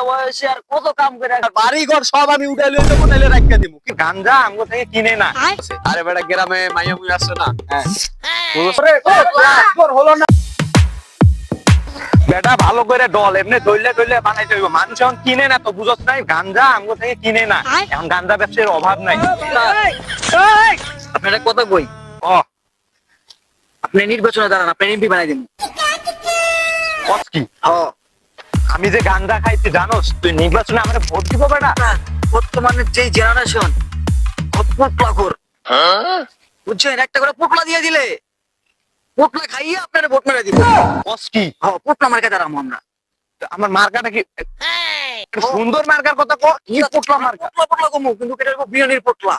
বুড়া বয়সে আর কত কাম করে বাড়ি ঘর সব আমি উঠে লইয়ে দেবো, নাইলে রাখিয়া দিব। কি গাঞ্জা আমগো থেকে কিনে না। আরে বেটা গ্রামে মাইয়া মুই আসছে না, হলো না বেটা ভালো করে ডল এমনি দইলে দইলে বানাইতে হইব। মানুষ এখন কিনে না তো, বুঝছ নাই? গাঞ্জা আমগো থেকে কিনে না, এখন গাঞ্জা ব্যবসার অভাব নাই। আপনারা কত কই ও আপনি নির্বাচনে দাঁড়ান, আপনি এমপি বানাই দিন। কস কি? আমি যে গাঞ্জা খাইছি জানোস? তুই নির্বাচনে আমার ভোট দিব বেটা? বর্তমানে যে জেনারেশন পোটলাখোর, বুঝছেন? একটা করে পোটলা দিয়ে দিলে পোটলা খাইয়ে আপনারা ভোট মেরে দিবেন। কস কি? পোটলা মার্কা দাঁড়াবো আমরা। আমার মার্কাটা কি সুন্দর মার্কার কথা কো? কি পোটলা মার্কা? পোটলা পোটলা কমু, কিন্তু এটা হলো বিরিয়ানির পোটলা।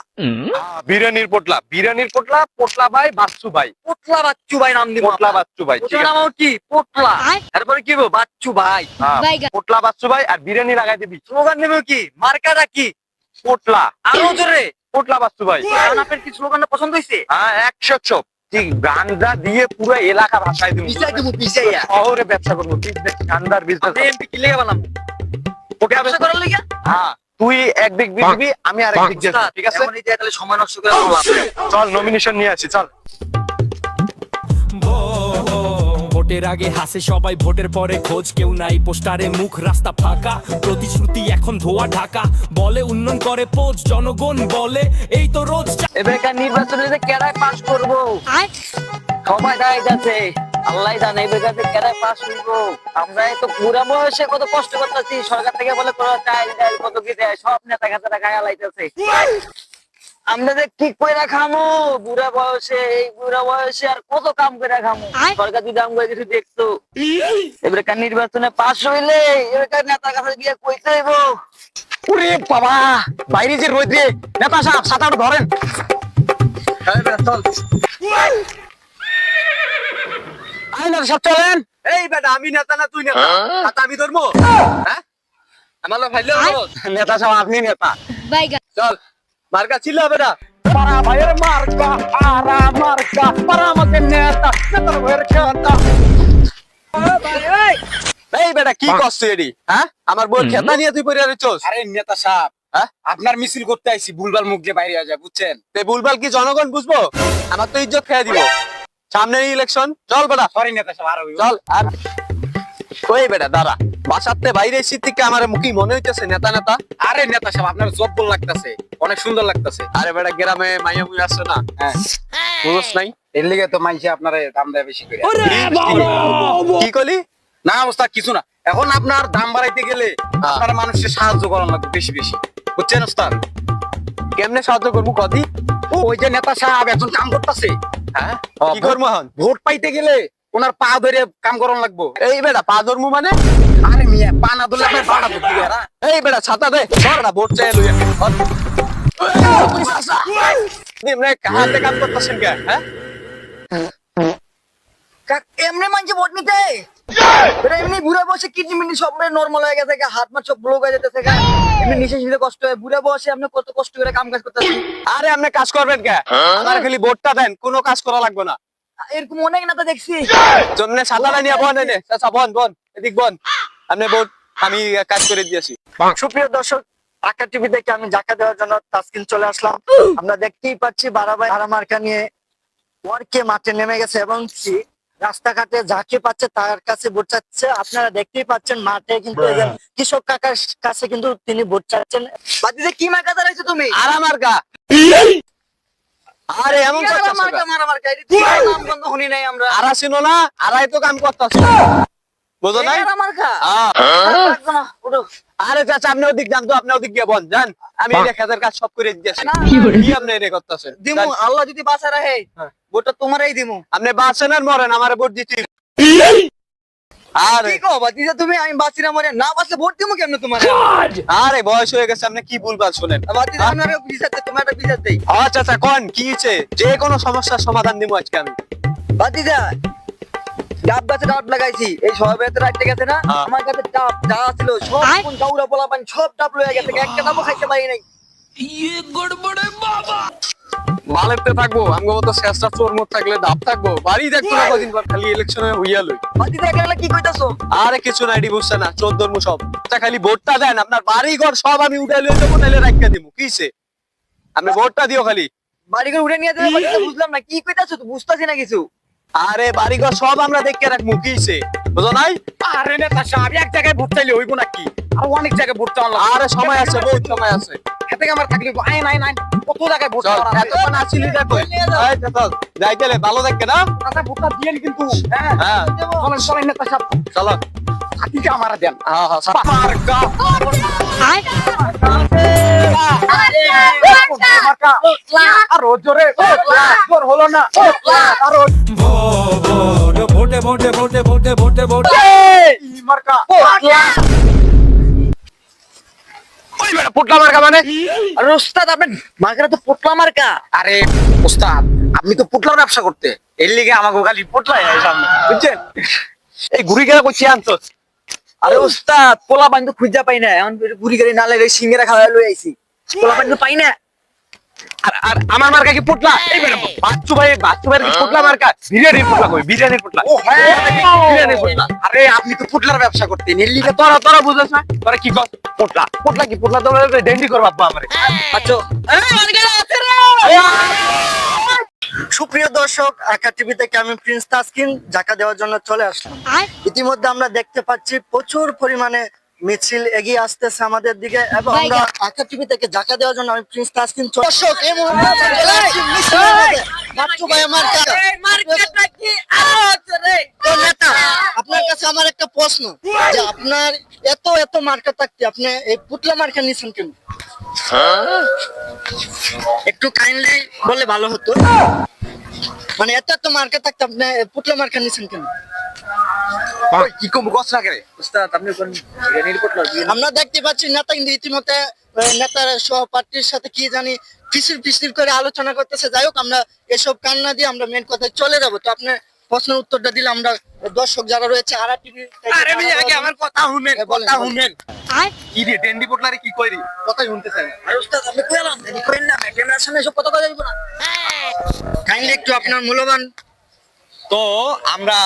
বিরিয়ানির পোটলা, বিরিয়ানির পোটলা, পোটলা ভাই বাচ্চু ভাই, পোটলা বাচ্চু ভাই নাম দিব। পোটলা বাচ্চু ভাই, ঠিক ওটার নাম আছে? কি? পোটলা। তারপরে কি বলবো? বাচ্চু ভাই। পোটলা বাচ্চু ভাই আর বিরিয়ানি লাগাই দিবি। স্লোগান নেব কি? মার্কাটা কি? পোটলা, আরো জোরে। পোটলা বাচ্চু ভাই। এখন আপনার কি স্লোগানটা পছন্দ হইছে? হ্যাঁ 100 ঠিক গাঞ্জা দিয়ে পুরো এলাকা ভাষায় দিব। পিছাই দেবো, পিছাইয়া। শহরে ব্যবসা করবো, বিজনেস, গান্ধার বিজনেস। এমপি কি লেগে বানাবো? ওকে ব্যবসা করার লাগা? হ্যাঁ, তুই একদিক দিবি, আমি আর একদিক দিব, ঠিক আছে? এমনই যে তাহলে সময় নষ্ট করে বললাম। চল নমিনেশন নিয়ে আসি, চল। ভোটের আগে হাসে সবাই, ভোটের পরে খোঁজ কেউ নাই। পোস্টারে মুখ, রাস্তা ফাঁকা, প্রতিশ্রুতি এখন ধোয়া ঢাকা। বলে উন্নয়ন করে পোজ, জনগণ বলে এই তো রোজ। এবারকার নির্বাচনে যে কেডায় পাস করবো সবাই দাঁড়িয়ে যাচ্ছে, আল্লাহ জানে এবারকার যে কেডায় পাস করবো। আমরা তো বুড়া বয়সে কত কষ্ট করতেছি, সরকার থেকে বলে কোনো চাইল ডাইল কত কি দেয়, সব নেতা খাতারা গায়ে লাইতেছে। আমরা যে কি করে খামো বুড়া বয়সে, এই বুড়া বয়সে আর কত কাম করে খামো। সরকার যদি আমগো কিছু দেখতো। এবারকার নির্বাচনে পাস হইলে এবারকার নেতা কাছে গিয়ে কইতে হইব। ওরে বাবা, বাইরে যে রোদ রে, নেতা সাহেব ছাতাটা ধরেন। চল আই না সব চলেন। এই বেটা আমি নেতা না তুই নেতা, হাত আমি ধরবো? হ্যাঁ, আমার ভাইলে নেতা সাহেব আপনি নেতা। চল মার্কা ছিল বেটা। পারা ভাইয়ের মার্কা, আরা মার্কা, পারা আমাদের নেতা, নেতার ভাইয়ের খেতা। এই বেটা কি করছিস এডি? হ্যাঁ, আমার বউ খেতা নিয়ে তুই পড়ে রইছস। আরে নেতা সাহেব, হ্যাঁ, আপনার মিছিল করতে আইছি, ভুলভাল মুখ দিয়ে বাইরে যায়, বুঝছেন? এই ভুলভাল কি জনগণ বুঝবো? আমার তো ইজ্জত খেয়ে দিব। সামনে ইলেকশন, চল বেটা সরি নেতা সাহেব, আরো চল। আর কই বেটা দাঁড়া, বাসাতে বাইরে এসে থেকে আমার মুখি মনে হইতেছে নেতা নেতা। আরে নেতা সাহেব, আপনার জব্বল লাগতেছে, অনেক সুন্দর লাগতেছে। আরে বেটা গ্রামে মাইয়া মুই আসছে না, হ্যাঁ, বুঝছ নাই? এর লিগে তো মাইছে আপনার দাম দেয় বেশি করে। কি কলি? না অবস্থা কিছু না, এখন আপনার দাম বাড়াইতে গেলে আপনার মানুষের সাহায্য করার লাগবে বেশি বেশি, বুঝছেন ওস্তাদ? কেমনে সাহায্য করবো কদি? ওই যে নেতা সাহেব এখন কাম করতেছে, হ্যাঁ, কি করবো এখন? ভোট পাইতে গেলে ওনার পা ধরে কাম করার লাগবো। এই বেটা পা ধরমু মানে? আরে মিয়া, পা না ধরলে আপনার পাটা ধরতে দিবে না। এই বেটা ছাতা দে, ধর না ভোট চাই লইয়া। নিম্নে হাতে কাম করতেছেন কে? হ্যাঁ, এমনি মানছে ভোট নিতে, এমনি বুড়া বয়সে কিডনি মিডনি সব নর্মাল হয়ে গেছে, হাত মাত সব ব্লক হয়ে যেতেছে, এমনি নিঃশ্বাস নিতে কষ্ট হয়। বুড়া বয়সে আপনি কত কষ্ট করে কাম কাজ করতেছেন। আরে আপনি কাজ করবেন কে? আমার খালি ভোটটা দেন, কোনো কাজ করা লাগবে না। এরকম অনেক নেতা দেখছি। জন্য ছাতা নিয়ে বন এনে, চাচা বন বন, এদিক বন। আপনি ভোট, আমি কাজ করে দিয়েছি। সুপ্রিয় দর্শক, ঢাকা টিভি থেকে আমি ঢাকা দেওয়ার জন্য তাসকিন চলে আসলাম। আমরা দেখতেই পাচ্ছি বারাবাই আরা মার্কা নিয়ে ওয়ার্কে মাঠে নেমে গেছে এবং কি রাস্তাঘাটে যাকে পাচ্ছে তার কাছে ভোট চাচ্ছে। আপনারা দেখতেই পাচ্ছেন মাঠে কিন্তু একজন কৃষক কাকার কাছে কিন্তু তিনি ভোট চাচ্ছেন। বাদিতে কি মার্কা দাঁড়াইছো তুমি? আরা মার্কা। আরে এমন কি করতেছ মার্কা, কেন? মারা মার্কা, এটা ঠিক নাম বন্ধ শুনি নাই আমরা। আরা চিনো না? আরাই তো কাম করতেছ, বুঝো নাই? এরা মার্কা? লাগবে না, উঠো। আরে চাচা আপনি ওদিক যান তো, আপনি ওদিক গিয়ে বন যান, আমি এই খেতের কাজ সব করে দিয়েছি। না, কি আপনি এটা করতেছেন? দিমু, আল্লাহ যদি বাঁচা রাখে ভোটটা তোমারই দিমু। আপনি বাঁচেন আর মরেন, আমার ভোট দিতে। আরে কি কও বাতিজা তুমি? আমি বাঁচি না মরে, না বাঁচলে ভোট দিমু কেমনে তোমার? আরে বয়স হয়ে গেছে, আপনি কি ভুলভাল শুনেন। বাতিজা আপনারে বিচারতে, তোমার একটা বিচার দেই। আচ্ছা আচ্ছা কোন কি হয়েছে? যে কোনো সমস্যার সমাধান দিব আজকে আমি। বাতিজা ডাব গাছে ডাব লাগাইছি, এই সবেতে রাখতে গেছে না, হ্যাঁ। আমার কাছে ডাব যা ছিল সব কোন গাউরা পোলা পানি সব ডাব লয়ে গেছে, একটা ডাবও খাইতে পারি নাই। বালেতে থাকবো আমগো মতো শেষটা চোর মত থাকলে দাপ থাকবো বাড়ি দেখতো না কদিন পর খালি ইলেকশনে হইয়া লই বাদি দেখলে কি কইতাছো? আরে কিছু নাই বুঝছে না চোর ধর্ম সব তা খালি ভোটটা দেন আপনার বাড়ি ঘর সব আমি উঠাই লই দেবো নাইলে রাখিয়া দিমু কিছে আপনি ভোটটা দিও খালি বাড়ি করে উঠে নিয়ে যাবে বুঝলাম না কি কইতাছো, তো বুঝতাছি না কিছু। আরে বাড়ি ঘর সব আমরা দেখে রাখবো কিছে বুঝো নাই আরে নেতা সাহেব এক জায়গায় ভোট চাইলে হইব নাকি আর অনেক জায়গায় ভোট চাওয়া লাগবে। আরে সময় আছে বহুত সময় আছে এতে আমার থাকলে আইন আইন আইন কত জায়গায় ভোট চল চাওয়া লাগবে। এতক্ষণ আসিলি দেখো যাইতেলে ভালো দেখে না আচ্ছা ভোটটা দিয়েন কিন্তু হ্যাঁ হ্যাঁ চলেন চলেন নেতা সাহেব চলো হাতিকে আমারা দেন হ্যাঁ হ্যাঁ সব- মার্কা আর জোরে জোর হলো না আর ভোটে ভোটে ভোটে ভোটে ভোটে ভোটে মার্কা ওই বেটা পোটলা মার্কা মানে আর ওস্তাদ আপনি মার্কাটা তো পোটলা মার্কা। আরে ওস্তাদ আপনি তো পোটলার ব্যবসা করতে এর লিগে আমাকে খালি পোটলাই হয় সামনে বুঝছেন এই ঘুরি গেলে কইছি আনছস আরে ওস্তাদ পোলা পানি তো খুঁজা পাই না, এখন ঘুরি গাড়ি না লাগে সিঙ্গারা খাওয়া লই আইছি, পোলা পানি তো পাই না। আর আর আমার মার্কা কি পোটলা এই বেটা বাচ্চু ভাইয়ের কি পোটলা মার্কা বিরিয়ানির পোটলা কই বিরিয়ানির পোটলা ও হ্যাঁ বিরিয়ানির পোটলা আরে আপনি তো পোটলার ব্যবসা করতেন এর লিগে তোরা তোরা বুঝছ না তোরা কি কর পোটলা পোটলা কি পোটলা তো ডেন্ডি করবা আমারে আচ্ছা সুপ্রিয় দর্শক আকা টিভি থেকে আমি প্রিন্স তাসকিন জাকা দেওয়ার জন্য চলে আসলাম। ইতিমধ্যে আমরা দেখতে পাচ্ছি প্রচুর পরিমাণে মিছিল এগিয়ে আসতেছে আমাদের দিকে এবং আমরা আকা টিভি থেকে জাকা দেওয়ার জন্য আমি প্রিন্স তাসকিন দর্শক এই মুহূর্তে আমরা চলে আসছি মিছিলের মধ্যে। বাচ্চু ভাই আমার কাছে তো নেতা আপনার কাছে আমার একটা প্রশ্ন যে আপনার এত এত মার্কা থাকতে আপনি এই পুতলা মার্কা নিছেন কেন? একটু কাইন্ডলি বলে ভালো হতো, মানে এত এত মার্কা থাকতে আপনি পুতলা মার্কা নিছেন কেন? ওই কি কম গছ না করে ওস্তাদ আপনি কোন বিরিয়ানির পোটলা আমরা দেখতে পাচ্ছি নেতা কিন্তু ইতিমধ্যে নেতার সহপাঠীর সাথে কি জানি ফিসির করে আলোচনা করতেছে। যাই হোক আমরা এসব কান্না দিয়ে আমরা মেন কথায় চলে যাবো। তো আপনার প্রশ্নের উত্তরটা দিলে আমরা দর্শক যারা রয়েছে আরা টিভি আরে ভাই আগে আমার কথা শুনেন বলেন, কথা বলেন। শুনেন কি রে ডেন্ডি পোটলারে কি কইরি কথাই শুনতে চাই না আর ওস্তাদ আপনি কইলাম দেরি করেন না, ক্যামেরার সামনে সব কথা কথা যাইবো না। কাইন্ডলি একটু আপনার মূল্যবান তো আমরা